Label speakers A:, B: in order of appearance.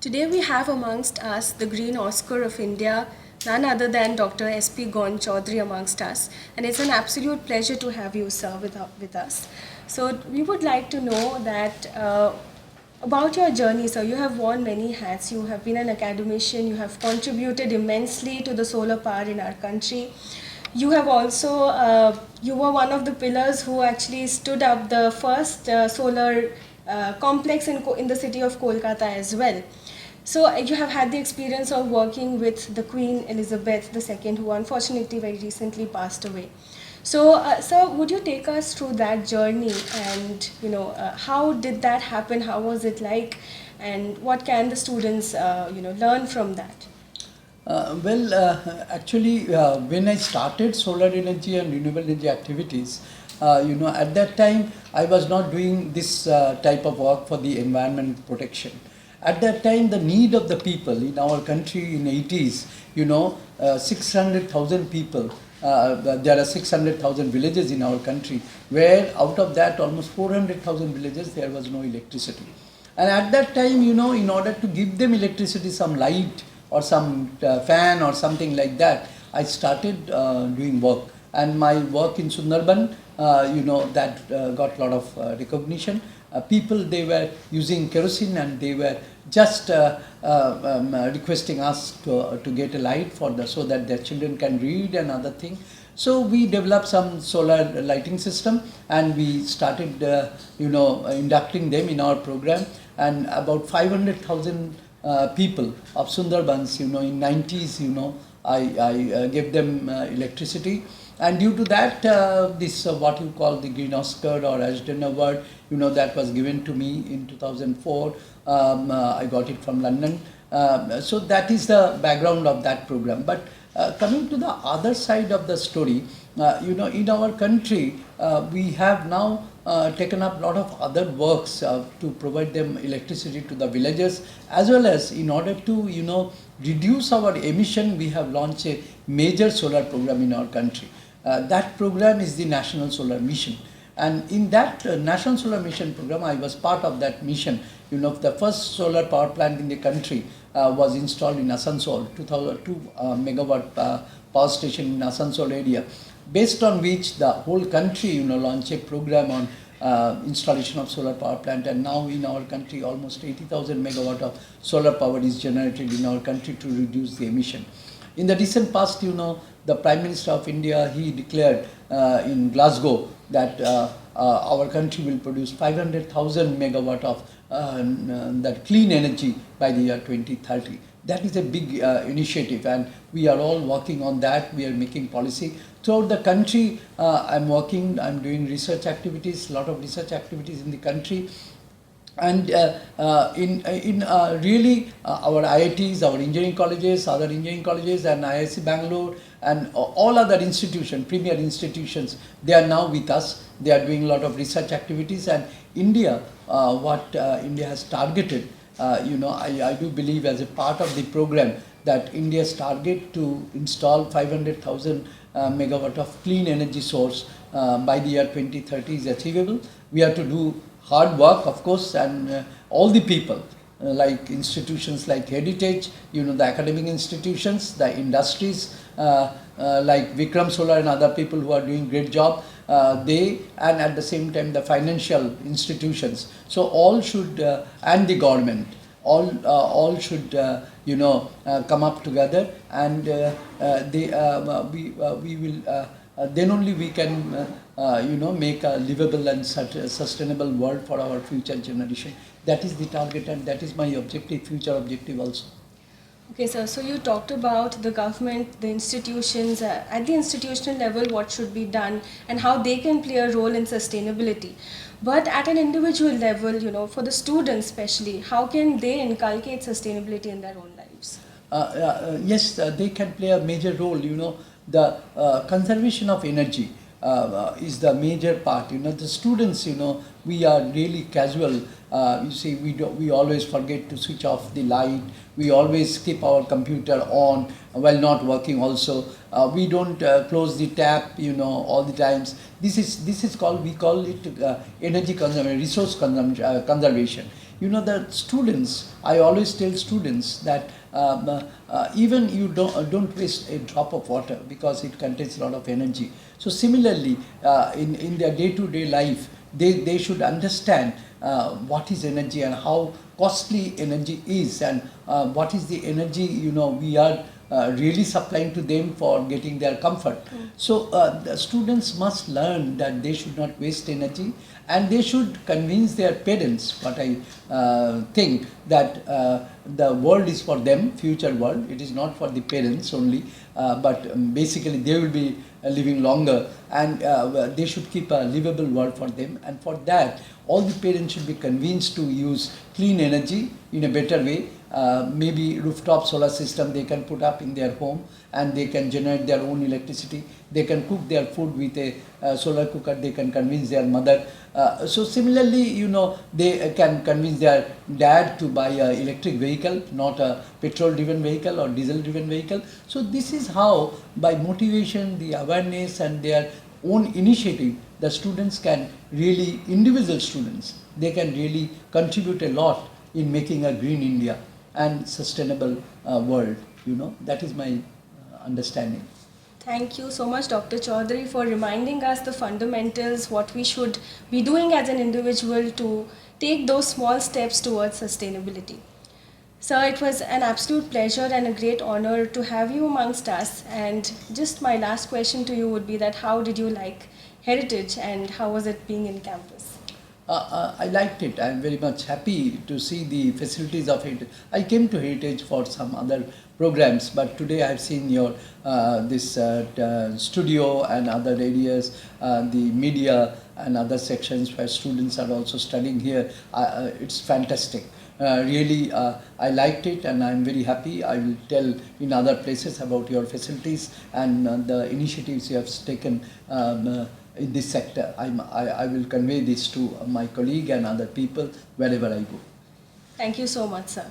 A: Today we have amongst us the Green Oscar of India, none other than Dr. S.P. Gon Chaudhuri amongst us. And it's an absolute pleasure to have you, sir, with us. So we would like to know that about your journey, sir. You have worn many hats. You have been an academician. You have contributed immensely to the solar power in our country. You have also, you were one of the pillars who actually stood up the first solar complex in the city of Kolkata as well. So you have had the experience of working with the Queen Elizabeth II, who unfortunately very recently passed away. So, sir, would you take us through that journey and, how did that happen? How was it like? And what can the students, learn from that?
B: Actually, when I started solar energy and renewable energy activities, at that time I was not doing this type of work for the environment protection. At that time, the need of the people in our country in 80s, 600,000 people, there are 600,000 villages in our country, where out of that almost 400,000 villages there was no electricity. And at that time, in order to give them electricity, some light or some fan or something like that, I started doing work. And my work in Sundarban, that got a lot of recognition. People, they were using kerosene and they were just requesting us to get a light so that their children can read and other thing. So we developed some solar lighting system and we started inducting them in our program, and about 500,000 people of Sundarbans, in 90s, I gave them electricity. And due to that, this what you call the Green Oscar or Ashton Award, that was given to me in 2004. I got it from London. So that is the background of that program. But coming to the other side of the story, in our country, we have now taken up a lot of other works to provide them electricity to the villagers, as well as in order to, reduce our emission, we have launched a major solar program in our country. That program is the National Solar Mission. And in that National Solar Mission program, I was part of that mission. The first solar power plant in the country was installed in Asansol, 2 megawatt power station in Asansol area, based on which the whole country, launched a program on installation of solar power plant. And now in our country, almost 80,000 megawatt of solar power is generated in our country to reduce the emission. In the recent past, the Prime Minister of India, he declared in Glasgow that our country will produce 500,000 megawatt of that clean energy by the year 2030. That is a big initiative, and we are all working on that. We are making policy throughout the country. I'm doing research activities, a lot of research activities in the country. And really our IITs, our engineering colleges, other engineering colleges, and IIC Bangalore and all other institutions, premier institutions, they are now with us. They are doing a lot of research activities. And India, what India has targeted, I do believe as a part of the program that India's target to install 500,000 megawatt of clean energy source by the year 2030 is achievable. We have to do hard work, of course, and all the people, like institutions like Heritage, the academic institutions, the industries, like Vikram Solar and other people who are doing great job, and at the same time the financial institutions. So all should, and the government, all should, come up together, and we will. Then only we can, make a livable and sustainable world for our future generation. That is the target, and that is my objective, future objective also.
A: Okay, sir. So you talked about the government, the institutions, at the institutional level, what should be done and how they can play a role in sustainability. But at an individual level, for the students especially, how can they inculcate sustainability in their own lives?
B: Yes, they can play a major role. The conservation of energy. is the major part. The students, we are really casual. You see, we always forget to switch off the light. We always keep our computer on while not working also. We don't close the tap, all the times. This is called, we call it energy consumption, resource conservation. The students, I always tell students that even you don't waste a drop of water, because it contains a lot of energy. So similarly, in their day-to-day life, they should understand what is energy and how costly energy is, and what is the energy we are really supplying to them for getting their comfort. So the students must learn that they should not waste energy, and they should convince their parents, what I think, that the world is for them, future world. It is not for the parents only, but basically they will be living longer, and they should keep a livable world for them. And for that, all the parents should be convinced to use clean energy in a better way. Maybe rooftop solar system they can put up in their home, and they can generate their own electricity. They can cook their food with a solar cooker. They can convince their mother. So similarly, they can convince their dad to buy an electric vehicle, not a petrol-driven vehicle or diesel-driven vehicle. So this is how, by motivation, the awareness, and their own initiative, the students can really, individual students, they can really contribute a lot in making a green India and sustainable world. That is my understanding.
A: Thank you so much, Dr. Chaudhuri, for reminding us the fundamentals, what we should be doing as an individual to take those small steps towards sustainability. Sir, it was an absolute pleasure and a great honor to have you amongst us. And just my last question to you would be that how did you like Heritage, and how was it being in campus?
B: I liked it. I am very much happy to see the facilities of Heritage. I came to Heritage for some other programs, but today I have seen your this studio and other areas, the media and other sections where students are also studying here. It's fantastic. Really, I liked it, and I'm very happy. I will tell in other places about your facilities and the initiatives you have taken in this sector. I will convey this to my colleague and other people wherever I go.
A: Thank you so much, sir.